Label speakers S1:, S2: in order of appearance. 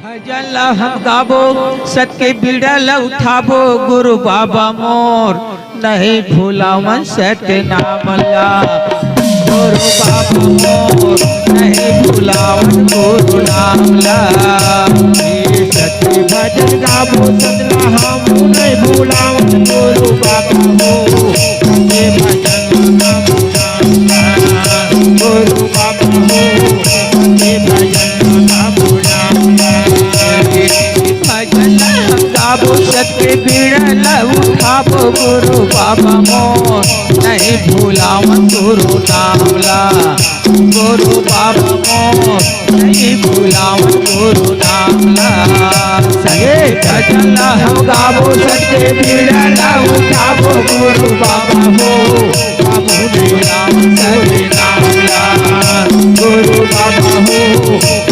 S1: भजन हम गाबो सत के बिड़ल उठाबो गुरु बाबा मोर नहीं भूलावन सत्य नाम ला। गुरु बाबा मोर नहीं भूलावन गुरु नाम ला। सत्य भजन गाबो सतला हम नहीं भूलावन गुरु बाबा मोर ये भजन गाबो गुरु बाबा मोर ये भजन गाबो गाबो सत्य बिड़ल उठाबो गुरु बाबा मोर नहीं भूलावन गुरु नाम ला। गुरु बाबा मोर नहीं भूलावन गुरु नाम ला। सगे भजन हम गाबो सत्य बिड़ल उठाबो गुरु बाबा मोर नहीं भूलावन सत्य नाम ला। गुरु बाबा मोर